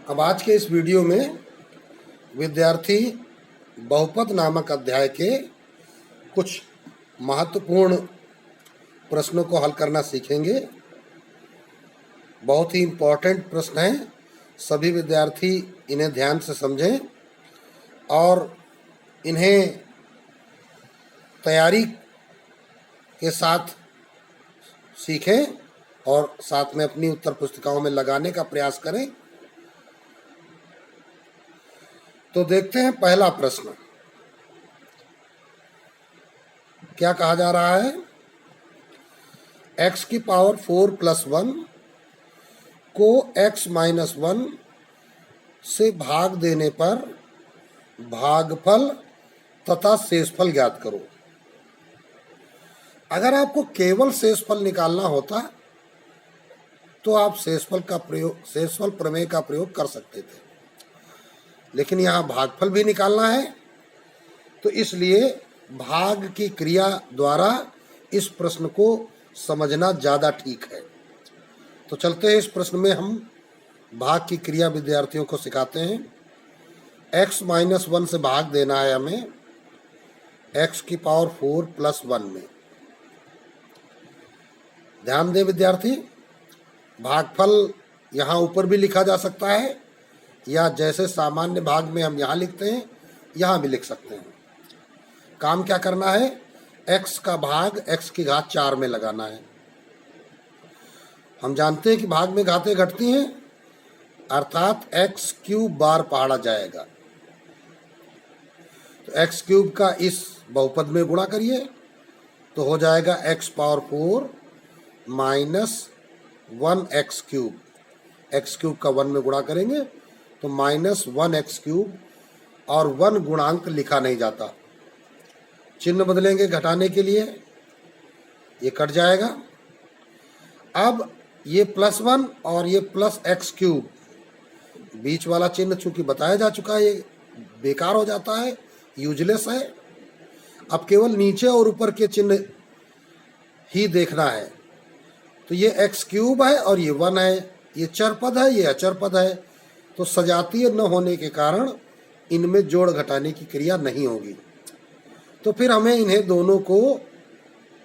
अब आज के इस वीडियो में विद्यार्थी बहुपद नामक अध्याय के कुछ महत्वपूर्ण प्रश्नों को हल करना सीखेंगे। बहुत ही इम्पोर्टेंट प्रश्न हैं, सभी विद्यार्थी इन्हें ध्यान से समझें और इन्हें तैयारी के साथ सीखें और साथ में अपनी उत्तर पुस्तिकाओं में लगाने का प्रयास करें। तो देखते हैं पहला प्रश्न क्या कहा जा रहा है। x की पावर 4 + 1 को x - 1 से भाग देने पर भागफल तथा शेषफल ज्ञात करो। अगर आपको केवल शेषफल निकालना होता तो आप शेषफल प्रमेय का प्रयोग कर सकते थे, लेकिन यहाँ भागफल भी निकालना है, तो इसलिए भाग की क्रिया द्वारा इस प्रश्न को समझना ज़्यादा ठीक है। तो चलते हैं इस प्रश्न में हम भाग की क्रिया विद्यार्थियों को सिखाते हैं। x - 1 से भाग देना है हमें x की पावर 4 + 1 में। ध्यान दें विद्यार्थी, भागफल यहाँ ऊपर भी लिखा जा सकता है या जैसे सामान्य भाग में हम यहाँ लिखते हैं यहाँ भी लिख सकते हैं। काम क्या करना है, x का भाग x की घात 4 में लगाना है। हम जानते हैं कि भाग में घातें घटती हैं, अर्थात x³ बार पहाड़ा जाएगा। तो x³ का इस बहुपद में गुणा करिए तो हो जाएगा x⁴ - 1x³ x³ का 1 में गुणा करेंगे तो -1x³ और 1 गुणांक लिखा नहीं जाता, चिन्ह बदलेंगे घटाने के लिए, ये कट जाएगा। अब ये +1 और ये +x³ बीच वाला चिन्ह चूंकि बताया जा चुका है, ये बेकार हो जाता है, यूजलेस है। अब केवल नीचे और ऊपर के चिन्ह ही देखना है। तो ये x³ है और ये 1 है, ये चर पद है, ये अचर पद है, तो सजातीय न होने के कारण इनमें जोड़ घटाने की क्रिया नहीं होगी। तो फिर हमें इन्हें दोनों को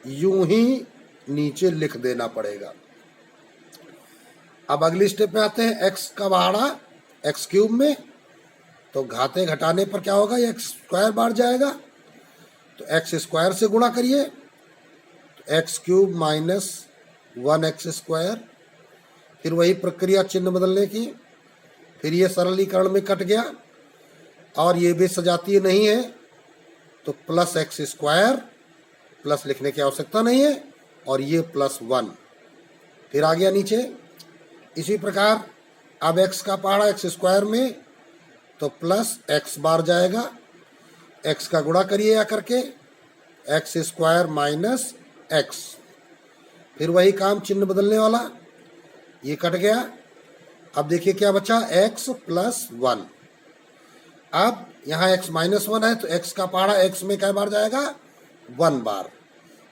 यूं ही नीचे लिख देना पड़ेगा। अब अगली स्टेप में आते हैं, x का पहाड़ा x³ में, तो घाते घटाने पर क्या होगा, x² बार जाएगा, तो x² से गुणा करिए तो x³ - 1x², फिर वही प्रक्रिया चिन्ह बदलने की, फिर ये सरलीकरण में कट गया और ये भी सजातीय नहीं है तो +x², प्लस लिखने की आवश्यकता नहीं है, और ये +1 फिर आ गया नीचे। इसी प्रकार अब x का पहाड़ा x² में तो +x बार जाएगा, x का गुणा करिए या करके x² - x, फिर वही काम चिन्ह बदलने वाला, ये कट गया। अब देखिए क्या बचा, x + 1। अब यहाँ x - 1 है तो x का पहाड़ा x में क्या बार जाएगा, 1 बार,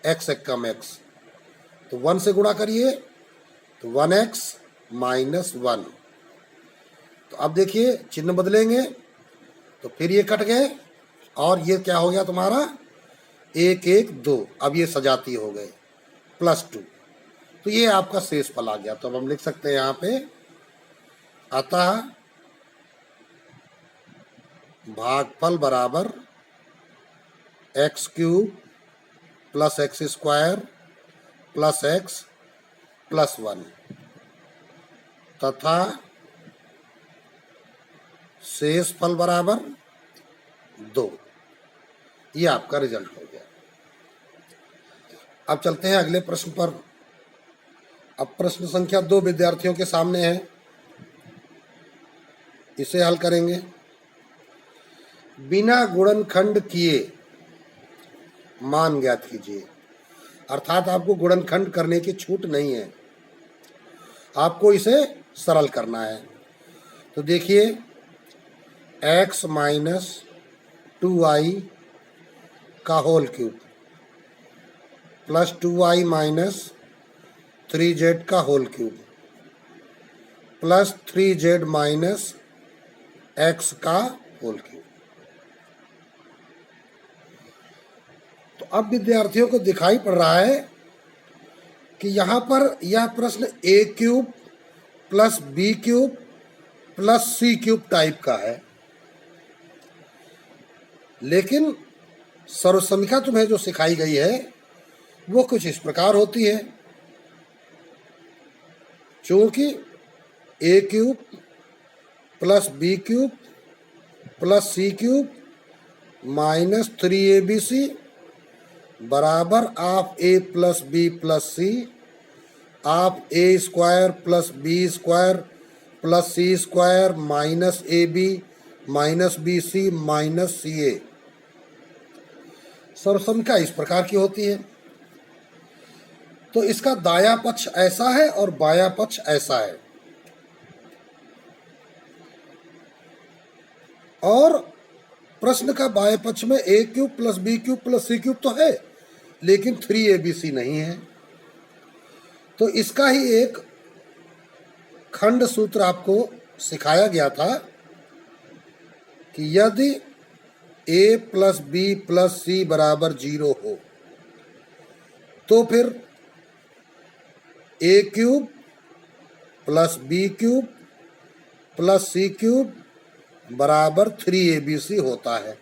x एक कम x, तो 1 से गुणा करिए तो 1x - 1। तो अब देखिए चिन्ह बदलेंगे तो फिर ये कट गए और ये क्या हो गया तुम्हारा 1 1 2, अब ये सजाती हो गए +2, तो ये आपका शेषफल आ गया। तो अब हम लिख सकते हैं यहाँ पे, अतः भागफल बराबर x³ + x² + x + 1 तथा शेषफल बराबर 2। ये आपका रिजल्ट हो गया। अब चलते हैं अगले प्रश्न पर। अब प्रश्न संख्या 2 विद्यार्थियों के सामने है, इसे हल करेंगे। बिना गुणनखंड किए मान ज्ञात कीजिए, अर्थात आपको गुणनखंड करने की छूट नहीं है, आपको इसे सरल करना है। तो देखिए x - 2y का होल क्यूब +2y - 3z का whole cube plus 3z minus x का होल क्यूब। तो अब विद्यार्थियों को दिखाई पड़ रहा है कि यहाँ पर यह प्रश्न a cube plus b cube plus c cube type का है, लेकिन सर्वसमीक्षा तुम्हें जो सिखाई गई है वो कुछ इस प्रकार होती है। चूंकि a cube plus b cube plus c cube minus 3abc बराबर of a plus b plus c of a square plus b square plus c square minus ab minus bc minus ca। सर्वसमीक्षा इस प्रकार की होती है। तो इसका दाया पक्ष ऐसा है और बाया पक्ष ऐसा है, और प्रश्न का बाएं पक्ष में a cube plus b cube plus c cube तो है, लेकिन 3abc नहीं है। तो इसका ही एक खंड सूत्र आपको सिखाया गया था कि यदि a plus b plus c बराबर 0 हो तो फिर a cube plus b cube plus c cube बराबर 3abc होता है।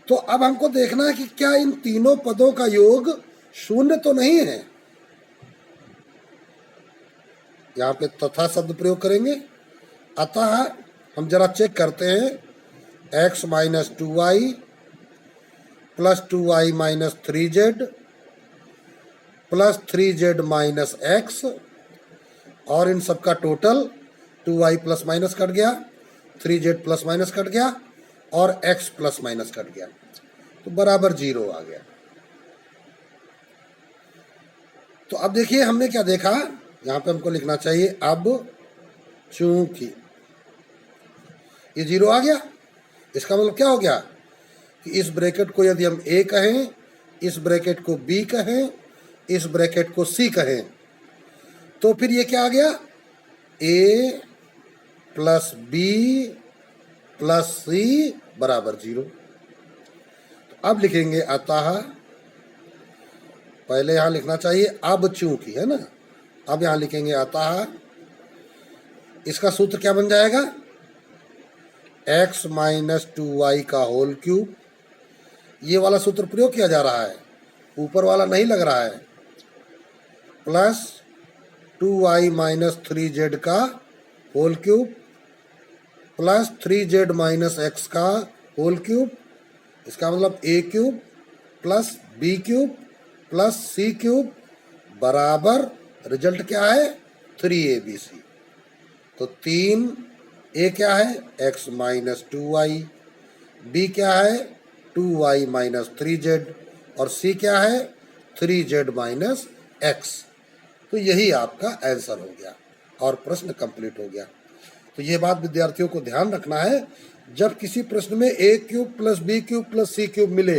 तो अब हमको देखना है कि क्या इन तीनों पदों का योग शून्य तो नहीं है। यहाँ पे तथा शब्द प्रयोग करेंगे। अतः हम जरा चेक करते हैं, x minus 2y plus 2y minus 3z plus 3z minus x, और इन सबका total 2y plus minus cut गया, 3z प्लस माइनस कट गया और x प्लस माइनस कट गया, तो बराबर 0 आ गया। तो अब देखिए हमने क्या देखा, यहाँ पे हमको लिखना चाहिए अब चूंकि ये 0 आ गया, इसका मतलब क्या हो गया कि इस ब्रैकेट को यदि हम a कहें, इस ब्रैकेट को b कहें, इस ब्रैकेट को c कहें, तो फिर ये क्या आ गया, a plus b plus c बराबर 0। तो अब लिखेंगे अतः, पहले यहाँ लिखना चाहिए अब चूंकि, है ना। अब यहाँ लिखेंगे अतः, इसका सूत्र क्या बन जाएगा, x माइनस 2y का होल क्यूब। ये वाला सूत्र प्रयोग किया जा रहा है, ऊपर वाला नहीं लग रहा है, प्लस 2y माइनस 3z का whole cube plus 3z minus x का होल क्यूब। इसका मतलब a cube plus b cube plus c cube बराबर रिजल्ट क्या है, 3abc। तो 3a क्या है, x माइनस 2y, b क्या है 2y माइनस 3z और c क्या है 3z माइनस x। तो यही आपका आंसर हो गया और प्रश्न कंप्लीट हो गया। तो ये बात विद्यार्थियों को ध्यान रखना है, जब किसी प्रश्न में a cube plus b cube plus c cube मिले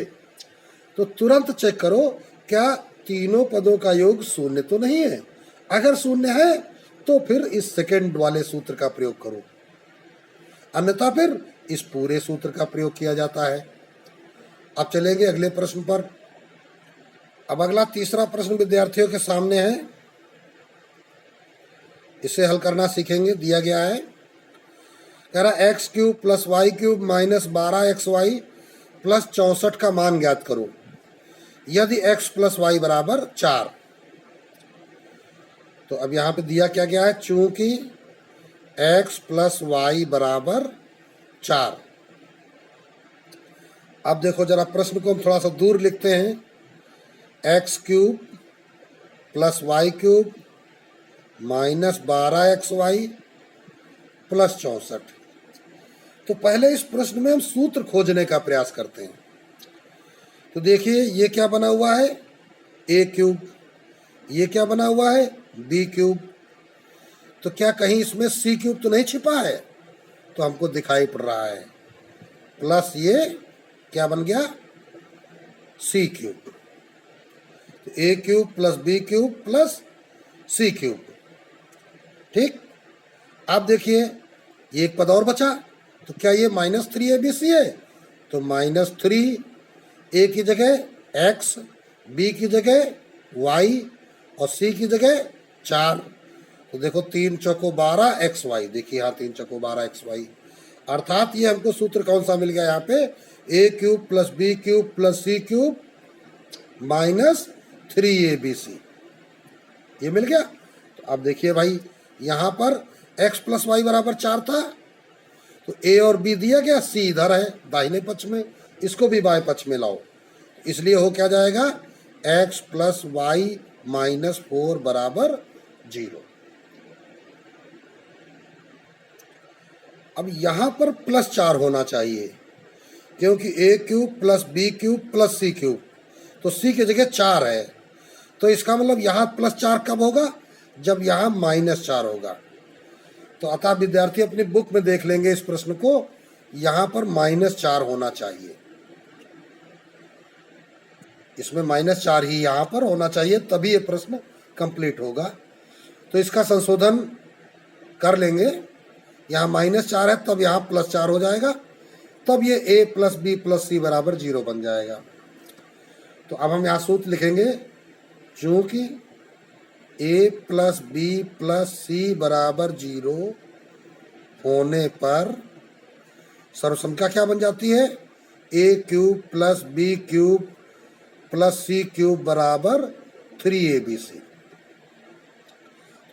तो तुरंत चेक करो क्या तीनों पदों का योग शून्य तो नहीं है। अगर शून्य है तो फिर इस सेकंड वाले सूत्र का प्रयोग करो, अन्यथा फिर इस पूरे सूत्र का प्रयोग किया जाता है। अब चलेंगे अगले प्रश्न पर। अब अगला तीसरा प्रश्न विद्यार्थियों के सामने है, इसे हल करना सीखेंगे। दिया गया है, कह रहा x cube plus y cube minus 12xy plus 64 का मान ज्ञात करो यदि x प्लस वाई बराबर 4। तो अब यहाँ पे दिया क्या गया है, चूंकि x प्लस वाई बराबर 4। अब देखो जरा प्रश्न को हम थोड़ा सा दूर लिखते हैं, x cube plus y cube minus 12xy plus 64। तो पहले इस प्रश्न में हम सूत्र खोजने का प्रयास करते हैं। तो देखिए ये क्या बना हुआ है, a क्यूब, ये क्या बना हुआ है b क्यूब, तो क्या कहीं इसमें c क्यूब तो नहीं छिपा है, तो हमको दिखाई पड़ रहा है, प्लस ये क्या बन गया c क्यूब। तो a cube plus b cube plus c cube ठीक, अब देखिए ये एक पद और बचा, तो क्या ये -3abc है? तो -3 ए की जगह x, बी की जगह y और सी की जगह 4। तो देखो 3 चौको 12 xy, देखिए यहाँ 3 चौको 12 xy, अर्थात ये हमको सूत्र कौन सा मिल गया यहाँ पे, a³ + b³ + c³ -3abc, ये मिल गया। तो अब देखिए भाई यहाँ पर x + y = 4 था, तो a और b दिया गया, c इधर है दाहिने पक्ष में, इसको भी बाएं पक्ष में लाओ, इसलिए हो क्या जाएगा, x + y - 4 = 0। अब यहाँ पर +4 होना चाहिए, क्योंकि a³ + b³ + c³, तो c की जगह 4 है, तो इसका मतलब यहाँ +4 कब होगा, जब यहाँ -4 होगा। तो अतः विद्यार्थी अपनी बुक में देख लेंगे इस प्रश्न को, यहाँ पर -4 होना चाहिए, इसमें -4 ही यहाँ पर होना चाहिए, तभी ये प्रश्न कंप्लीट होगा। तो इसका संशोधन कर लेंगे, यहाँ -4 है तब यहाँ +4 हो जाएगा, तब ये a + b + c = 0 बन जाएगा। तो अब हम यहाँ सूत्र लिखेंगे, चूँकि a + b + c = 0 होने पर सर्वसंख्या क्या बन जाती है, a³ + b³ + c³ = 3abc।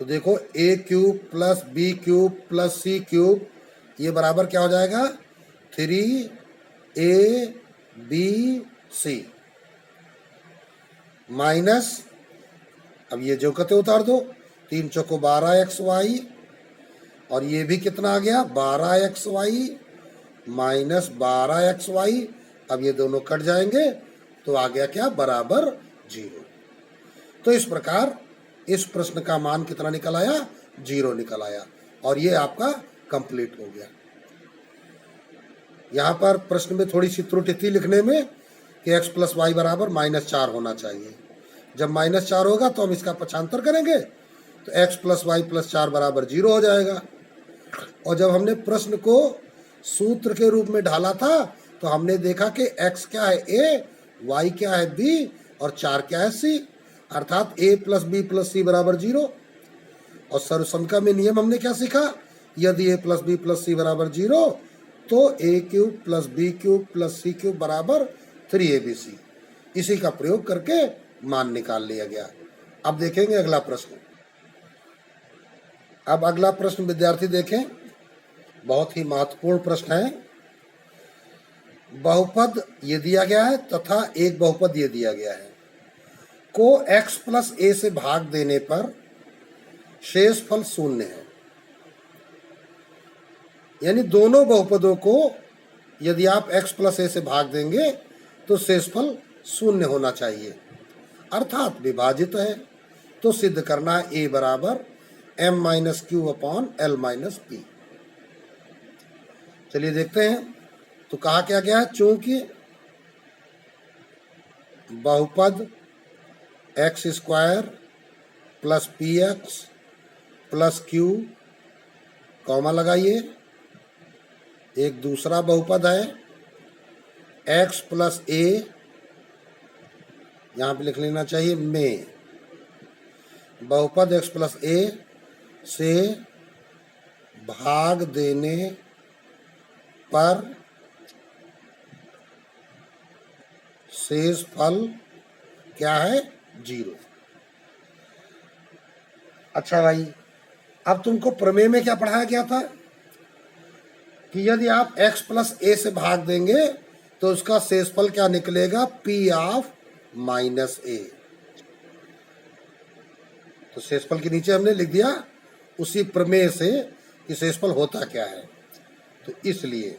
तो देखो a³ + b³ + c³ ये बराबर क्या हो जाएगा, 3abc माइनस, अब ये जो कते उतार दो, 3 चौको 12 xy, और ये भी कितना आ गया, 12 xy - 12 xy, अब ये दोनों कट जाएंगे, तो आ गया क्या, बराबर 0। तो इस प्रकार इस प्रश्न का मान कितना निकल आया, 0 निकल आया, और ये आपका कंप्लीट हो गया। यहाँ पर प्रश्न में थोड़ी सी त्रुटि थी लिखने में कि x + y = -4 होना चाहिए। जब -4 होगा तो हम इसका पक्षांतर करेंगे, तो x + y + 4 = 0 हो जाएगा। और जब हमने प्रश्न को सूत्र के रूप में ढाला था, तो हमने देखा कि x क्या है a, y क्या है b और 4 क्या है c, अर्थात a + b + c = 0। और सर्वसंख्या में नियम हमने क्या सीखा, यदि a + b + c = 0 तो a³ + b³ + c³ = 3abc, इसी का प्रयोग करके मान निकाल लिया गया। अब देखेंगे अगला प्रश्न। अब अगला प्रश्न विद्यार्थी देखें, बहुत ही महत्वपूर्ण प्रश्न है। बहुपद ये दिया गया है तथा एक बहुपद ये दिया गया है, को x + a से भाग देने पर शेषफल 0 है। यानी दोनों बहुपदों को यदि आप x + a से भाग देंगे तो शेषफल 0 होना चाहिए, अर्थात विभाजित है। तो सिद्ध करना है a = m - q/l - p। चलिए देखते हैं, तो कहा क्या गया है, चूंकि बहुपद x² + px + q, कॉमा लगाइए, एक दूसरा बहुपद है x + a, यहाँ पे लिख लेना चाहिए में, बहुपद x + a से भाग देने पर शेषफल क्या है, 0। अच्छा भाई, अब तुमको प्रमेय में क्या पढ़ाया गया था कि यदि आप x + a से भाग देंगे तो उसका शेषफल क्या निकलेगा, p(-a)। तो शेषफल के नीचे हमने लिख दिया उसी प्रमेय से कि शेषफल होता क्या है, तो इसलिए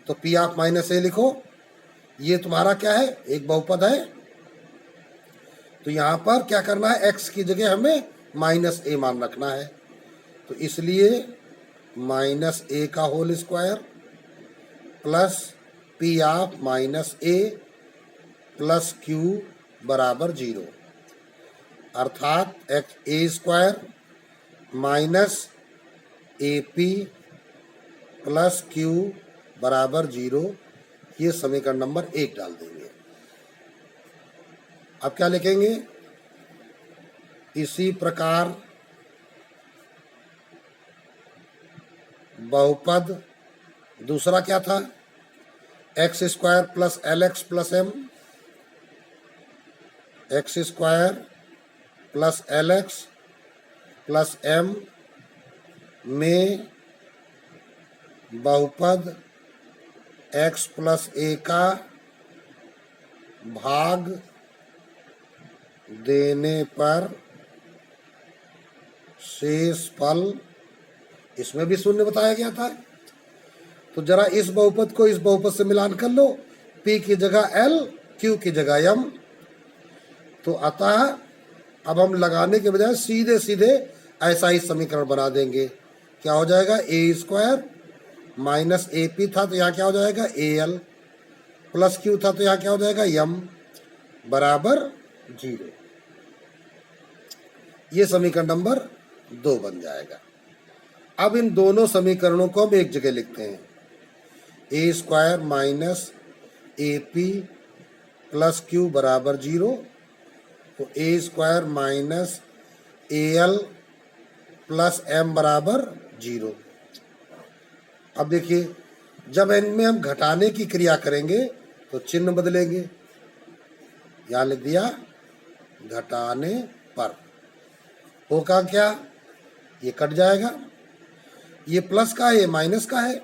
तो p(-a) लिखो, ये तुम्हारा क्या है, एक बहुपद है। तो यहाँ पर क्या करना है, x की जगह हमें -a मान रखना है, तो इसलिए -a² plus p(-a) plus q = 0, अर्थात a² minus A P plus q बराबर 0, ये समीकरण नंबर 1 डाल देंगे। अब क्या लिखेंगे? इसी प्रकार बहुपद दूसरा क्या था? X square plus L x plus M, x square plus L x plus M में बहुपद x प्लस ए का भाग देने पर शेष फल, इसमें भी शून्य बताया गया था। तो जरा इस बहुपद को इस बहुपद से मिलान कर लो, p की जगह l, q की जगह m। तो अतः अब हम लगाने के बजाय सीधे सीधे ऐसा ही समीकरण बना देंगे। क्या हो जाएगा? ए स्क्वायर माइनस ए पी था तो यहाँ क्या हो जाएगा? ए एल प्लस क्यू था तो यहाँ क्या हो जाएगा? यम बराबर 0। ये समीकरण नंबर 2 बन जाएगा। अब इन दोनों समीकरणों को हम एक जगह लिखते हैं। A square minus A P plus q बराबर 0, तो a square minus a L plus m बराबर 0। अब देखिए, जब इनमें हम घटाने की क्रिया करेंगे तो चिन्ह बदलेंगे। यहाँ लिख दिया घटाने पर, होगा क्या? ये कट जाएगा, ये प्लस का है ये माइनस का है,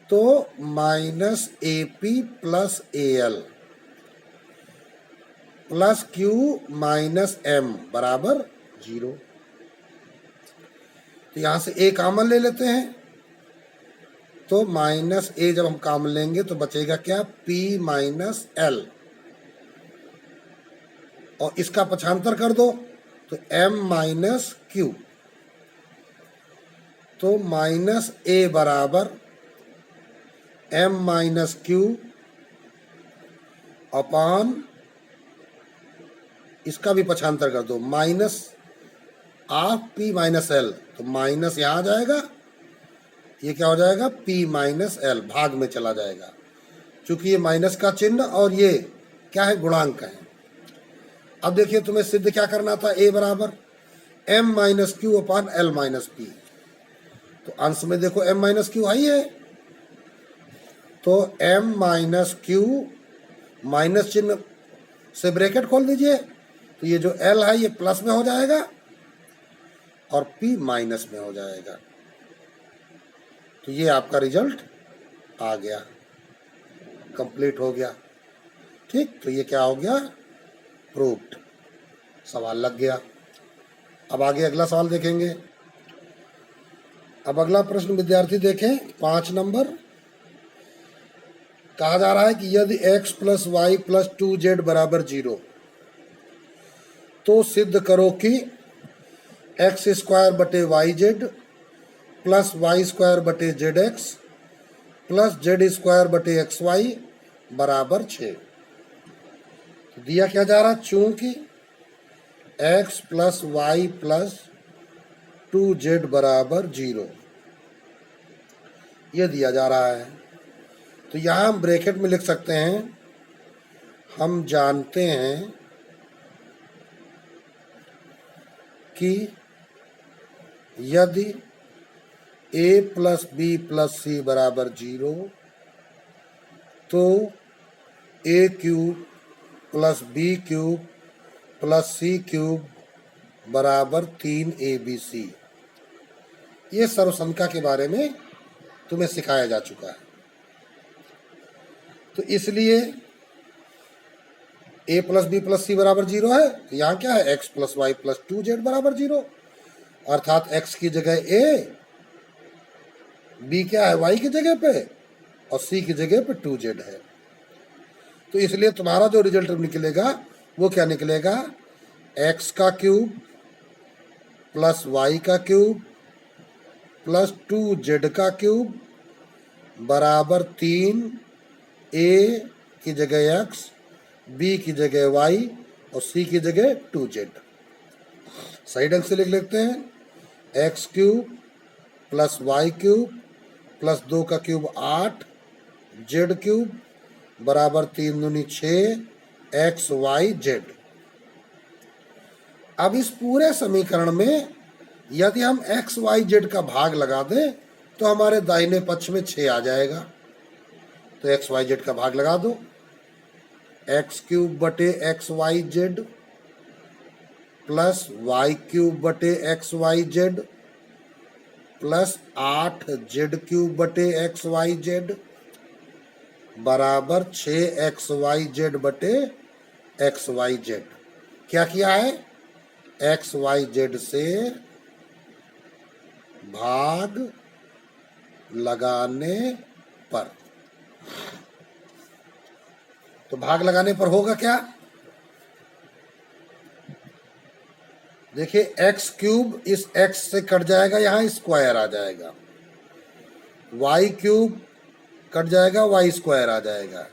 तो minus A P plus A L plus Q minus M बराबर 0। तो यहां से ए कॉमन ले लेते हैं, तो माइनस ए जब हम कॉमन लेंगे तो बचेगा क्या? p माइनस एल, और इसका पक्षांतर कर दो तो m माइनस क्यू। तो माइनस ए बराबर m माइनस क्यू अपॉन, इसका भी पक्षांतर कर दो, minus of p minus L, तो माइनस यहाँ आ जाएगा, ये क्या हो जाएगा? p माइनस एल भाग में चला जाएगा, क्योंकि ये माइनस का चिन्ह और ये क्या है? गुणांक है। अब देखिए, तुम्हें सिद्ध क्या करना था? a बराबर m minus Q upon L minus P. तो अंश में देखो m माइनस क्यू आई है, तो m माइनस क्यू माइनस चिन्ह से ब्रैकेट खोल दीजिए, तो ये जो l है ये प्लस में हो जाएगा और p माइनस में हो जाएगा। तो ये आपका रिजल्ट आ गया, कंप्लीट हो गया। ठीक, तो ये क्या हो गया? प्रूव्ड। सवाल लग गया। अब आगे अगला सवाल देखेंगे। अब अगला प्रश्न विद्यार्थी देखें, 5 नंबर। कहा जा रहा है कि यदि x plus Y plus 2z बराबर 0, तो सिद्ध करो कि एक्स स्क्वायर बटे y z plus y square बटे z x plus z square बटे एक्स वाई बराबर 6। तो दिया क्या जा रहा है? चूंकि x plus Y plus 2z बराबर 0, ये दिया जा रहा है। तो यहाँ हम ब्रैकेट में लिख सकते हैं, हम जानते हैं कि यदि a plus B plus C बराबर 0, तो a cube plus B cube plus C cube बराबर 3abc। ये सर्वसंख्या के बारे में तुम्हें सिखाया जा चुका है। तो इसलिए a plus B plus C बराबर 0 है, तो यहाँ क्या है? x plus Y plus 2z बराबर 0, अर्थात x की जगह a, b क्या है? y की जगह पे, और c की जगह पे 2z है। तो इसलिए तुम्हारा जो रिजल्ट निकलेगा वो क्या निकलेगा? x का क्यूब प्लस y का क्यूब प्लस 2z का क्यूब बराबर 3, a की जगह x, b की जगह y और c की जगह 2z। सही ढंग से लिख लेते हैं। X cube plus y cube plus 2 का क्यूब 8 जेड क्यूब बराबर 3 दूनी 6 एक्स वाई जेड। अब इस पूरे समीकरण में यदि हम एक्स वाई जेड का भाग लगा दें तो हमारे दाहिने पक्ष में 6 आ जाएगा। तो एक्स वाई जेड का भाग लगा दो, एक्स क्यूब बटे x y z plus y cube बटे x y z plus 8 z cube बटे एक्स वाई जेड बराबर 6 एक्स वाई जेड बटे एक्स वाई जेड। क्या किया है? एक्स वाई जेड से भाग लगाने पर। तो भाग लगाने पर होगा क्या? देखिए एक्स क्यूब इस एक्स से कट जाएगा, यहां स्क्वायर आ जाएगा, वाई क्यूब कट जाएगा, वाई स्क्वायर आ जाएगा,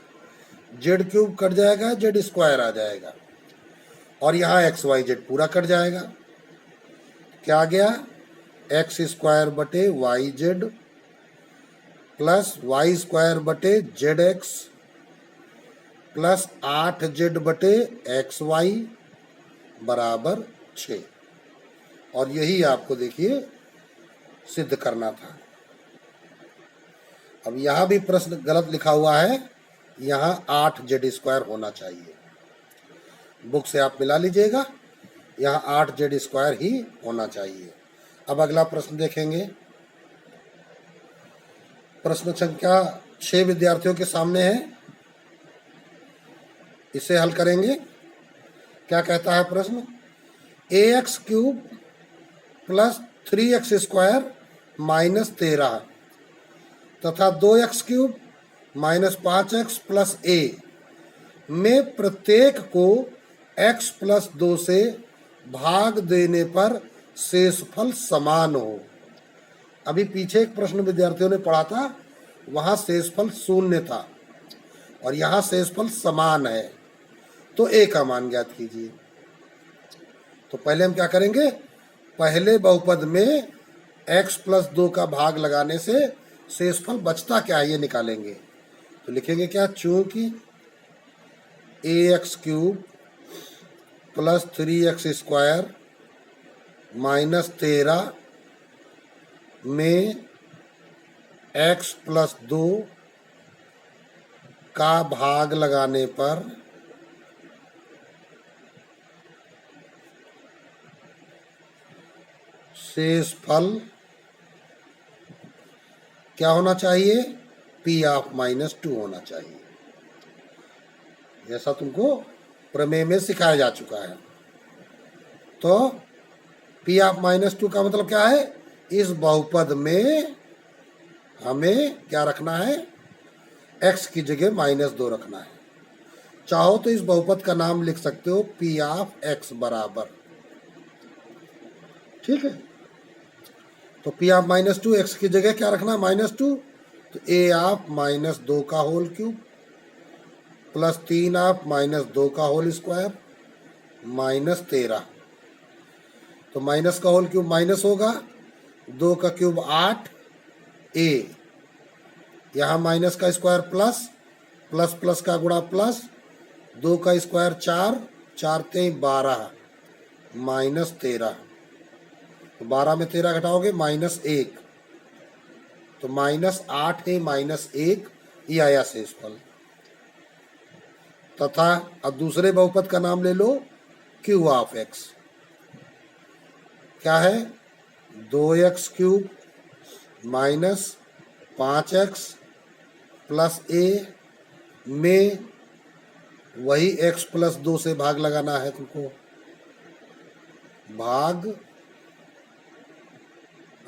जेड क्यूब कट जाएगा, जेड स्क्वायर आ जाएगा, और यहाँ एक्स वाई जेड पूरा कट जाएगा। क्या आ गया? एक्स स्क्वायर बटे y z plus y square बटे जेड एक्स प्लस 8 जेड बटे एक्स वाई बराबर 6। और यही आपको देखिए सिद्ध करना था। अब यहाँ भी प्रश्न गलत लिखा हुआ है, यहाँ 8 जेड स्क्वायर होना चाहिए। बुक से आप मिला लीजिएगा, यहाँ 8 जेड स्क्वायर ही होना चाहिए। अब अगला प्रश्न देखेंगे। प्रश्न संख्या 6 विद्यार्थियों के सामने है, इसे हल करेंगे। क्या कहता है प्रश्न? A x cube plus 3x square minus 13 तथा 2x cube minus 5x plus ए में प्रत्येक को x प्लस 2 से भाग देने पर शेषफल समान हो। अभी पीछे एक प्रश्न विद्यार्थियों ने पढ़ा था, वहां शेषफल 0 था और यहाँ शेषफल समान है, तो a का मान ज्ञात कीजिए। तो पहले हम क्या करेंगे? पहले बहुपद में x प्लस 2 का भाग लगाने से शेषफल बचता क्या है ये निकालेंगे। तो लिखेंगे क्या? चूंकि a x cube plus 3x square minus 13 में x प्लस 2 का भाग लगाने पर शेषफल क्या होना चाहिए? p ऑफ -2 होना चाहिए। जैसा तुमको प्रमेय में सिखाया जा चुका है। तो p ऑफ -2 का मतलब क्या है? इस बहुपद में हमें क्या रखना है? x की जगह -2 रखना है। चाहो तो इस बहुपद का नाम लिख सकते हो p ऑफ x बराबर, ठीक है। तो p ऑफ -2 x की जगह क्या रखना है? -2। तो a ऑफ -2 का होल क्यूब प्लस 3 ऑफ -2 का होल स्क्वायर माइनस 13। तो माइनस का होल क्यूब माइनस होगा, 2 का क्यूब 8 a, यहाँ माइनस का स्क्वायर प्लस, प्लस प्लस का गुणा प्लस, 2 का स्क्वायर 4, 4 3 12 माइनस 13। तो 12 में 13 घटाओगे -1, तो -8 है -1, ये आया शेषफल। तथा अब दूसरे बहुपद का नाम ले लो q ऑफ x। क्या है? 2x cube minus 5x plus a में वही x प्लस 2 से भाग लगाना है तुमको। भाग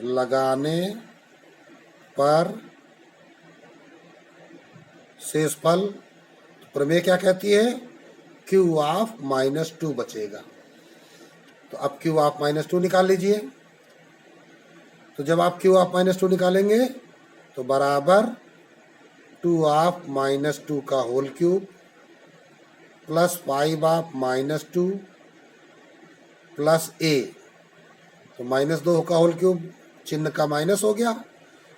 लगाने पर शेषफल, प्रमेय क्या कहती है? q ऑफ -2 बचेगा। तो अब q ऑफ -2 निकाल लीजिए। तो जब आप q ऑफ -2 निकालेंगे तो बराबर 2 ऑफ -2 का whole cube plus 5 of -2 plus a। तो तो -2 का होल क्यूब, चिन्ह का माइनस हो गया,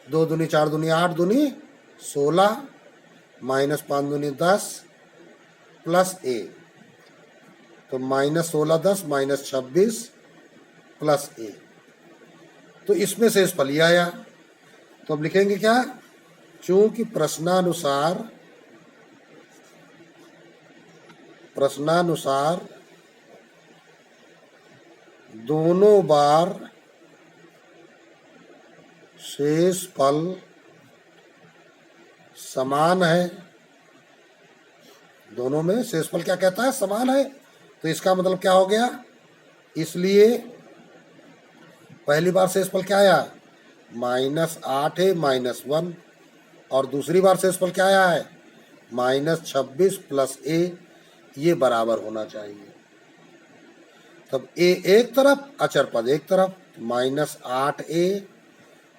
2 दूनी 4 दूनी 8 दूनी 16, -5 दूनी 10 प्लस a, तो -16 10 -26 प्लस a। तो इसमें शेषफल ही आया। तो अब लिखेंगे क्या, चूंकि प्रश्नानुसार दोनों बार शेषफल समान है, दोनों में शेषफल क्या कहता है, समान है। तो इसका मतलब क्या हो गया, इसलिए पहली बार शेषफल क्या आया, -8 है -1, और दूसरी बार शेषफल क्या आया है, -26 प्लस a, ये बराबर होना चाहिए। तब a एक तरफ, अचर पद एक तरफ, -8a,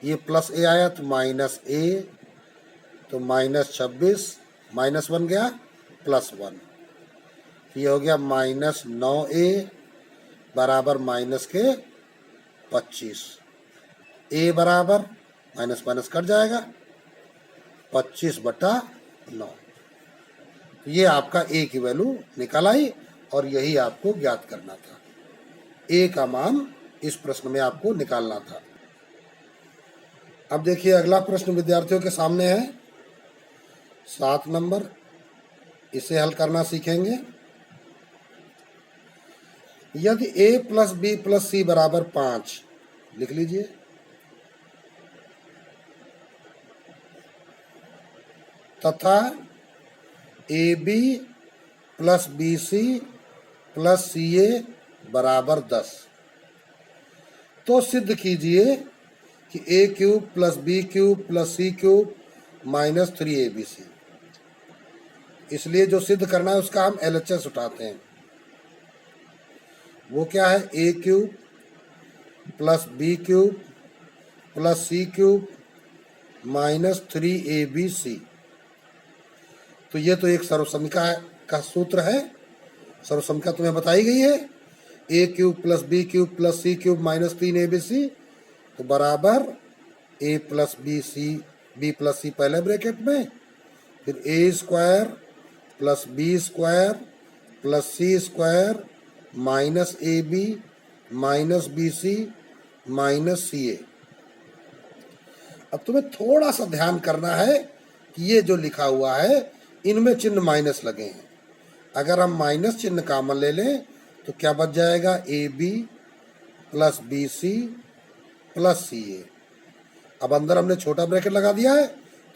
ये प्लस a आया तो -a, तो -26 -1 गया +1, ये हो गया -9a बराबर -25, a बराबर माइनस माइनस कट जाएगा 25/9। ये आपका a की वैल्यू निकल आई और यही आपको ज्ञात करना था। a का मान इस प्रश्न में आपको निकालना था। अब देखिए अगला प्रश्न विद्यार्थियों के सामने है 7 नंबर, इसे हल करना सीखेंगे। यदि a + b + c बराबर 5, लिख लीजिए, तथा ab + bc + ca बराबर 10, तो सिद्ध कीजिए कि a³ + b³ + c³ - 3abc। इसलिए जो सिद्ध करना है उसका हम LHS उठाते हैं। वो क्या है, a³ + b³ + c³ - 3abc। तो ये तो एक सर्वसमीका का सूत्र है, सर्वसमीका तुम्हें बताई गई है, a³ + b³ + c³ - 3abc, तो बराबर a + b + c पहले ब्रैकेट में, फिर a² + b² + c² - ab - bc - ca। अब तुम्हें थोड़ा सा ध्यान करना है कि ये जो लिखा हुआ है इनमें चिन्ह माइनस लगे हैं। अगर हम माइनस चिन्ह कॉमन ले लें तो क्या बच जाएगा, ab + bc + ca। अब अंदर हमने छोटा ब्रैकेट लगा दिया है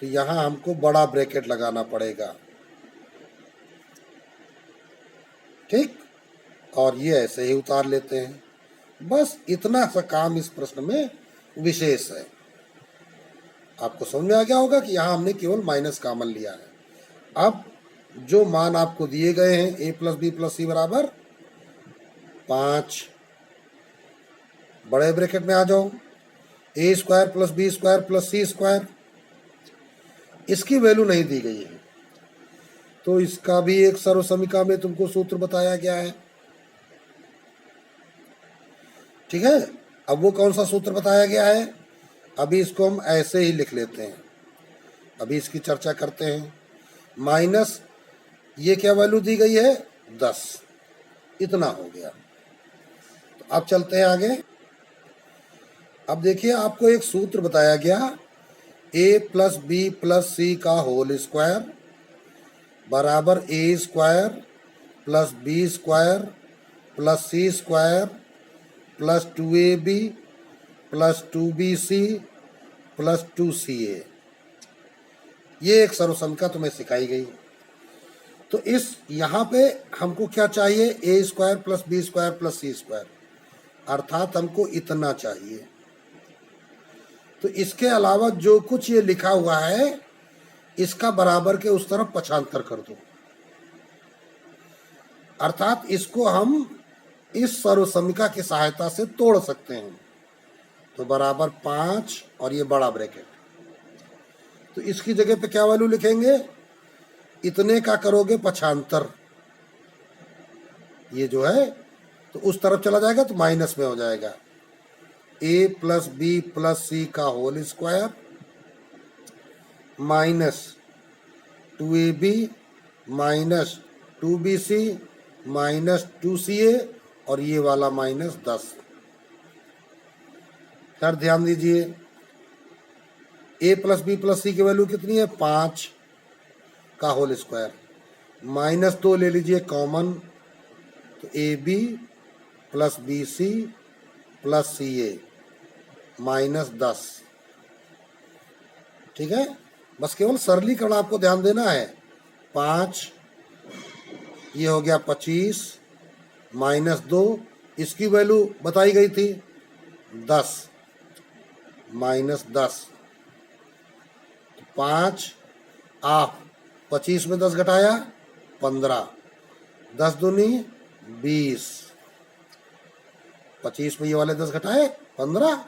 तो यहां हमको बड़ा ब्रैकेट लगाना पड़ेगा, ठीक, और ये ऐसे ही उतार लेते हैं। बस इतना सा काम इस प्रश्न में विशेष है। आपको समझ में आ गया होगा कि यहाँ हमने केवल माइनस कॉमन लिया है। अब जो मान आपको दिए गए हैं a + b + c बराबर 5, बड़े ब्रैकेट में आ जाओ, a² + b² + c², इसकी वैल्यू नहीं दी गई है तो इसका भी एक सर्वसमीका में तुमको सूत्र बताया गया है, ठीक है। अब वो कौन सा सूत्र बताया गया है, अभी इसको हम ऐसे ही लिख लेते हैं, अभी इसकी चर्चा करते हैं। माइनस ये क्या वैल्यू दी गई है, 10, इतना हो गया। तो अब चलते हैं आगे। अब देखिए आपको एक सूत्र बताया गया, a + b + c का होल स्क्वायर बराबर a² + b² + c² + 2ab + 2bc + 2ca। ये एक सर्वसमीका तुम्हें सिखाई गई। तो इस यहाँ पे हमको क्या चाहिए, a² + b² + c², अर्थात हमको इतना चाहिए। तो इसके अलावा जो कुछ ये लिखा हुआ है इसका बराबर के उस तरफ पक्षांतर कर दो, अर्थात इसको हम इस सर्वसमीका की सहायता से तोड़ सकते हैं। तो बराबर 5 और ये बड़ा ब्रैकेट, तो इसकी जगह पे क्या वैल्यू लिखेंगे, इतने का करोगे पक्षांतर, ये जो है तो उस तरफ चला जाएगा तो माइनस में हो जाएगा, a plus B plus c का whole square minus 2ab minus 2bc minus 2ca और ये वाला माइनस 10। खैर ध्यान दीजिए, a प्लस बी प्लस सी की वैल्यू कितनी है? 5 का होल स्क्वायर, माइनस 2 ले लीजिए कॉमन, तो ab plus b c plus c a minus 10। ठीक है, बस केवल सरलीकरण आपको ध्यान देना है। 5 ये हो गया 25 माइनस 2, इसकी वैल्यू बताई गई थी 10 माइनस 10, 5 आप 25 में 10 घटाया 15, 10 दूनी 20, 25 में ये वाले 10 घटाए 15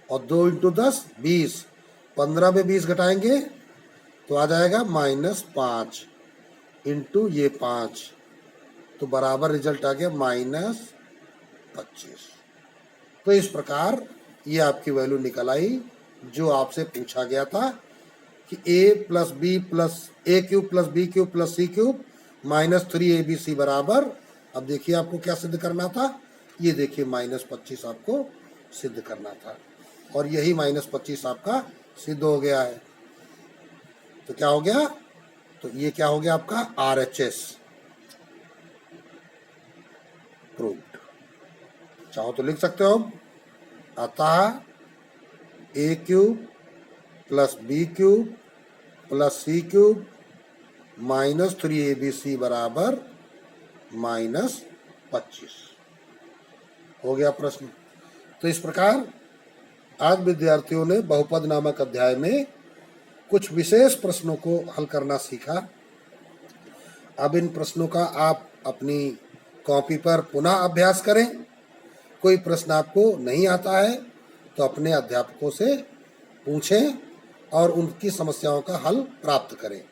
और 2 इंटू 10 20, 15 में 20 घटाएंगे तो आ जाएगा -5 इंटू ये 5, तो बराबर रिजल्ट आ गया -25। तो इस प्रकार ये आपकी वैल्यू निकल आई जो आपसे पूछा गया था कि a plus B plus a cube plus B cube plus C cube minus 3abc बराबर, अब देखिए आपको क्या सिद्ध करना था, ये देखिए -25 आपको सिद्ध करना था और यही -25 आपका सिद्ध हो गया है। तो क्या हो गया? तो ये क्या हो गया आपका RHS प्रूव्ड। चाहो तो लिख सकते हो अब, अतः a cube plus B cube plus C cube minus 3abc बराबर -25 हो गया प्रश्न। तो इस प्रकार आज विद्यार्थियों ने बहुपद नामक अध्याय में कुछ विशेष प्रश्नों को हल करना सीखा। अब इन प्रश्नों का आप अपनी कॉपी पर पुनः अभ्यास करें। कोई प्रश्न आपको नहीं आता है तो अपने अध्यापकों से पूछें और उनकी समस्याओं का हल प्राप्त करें।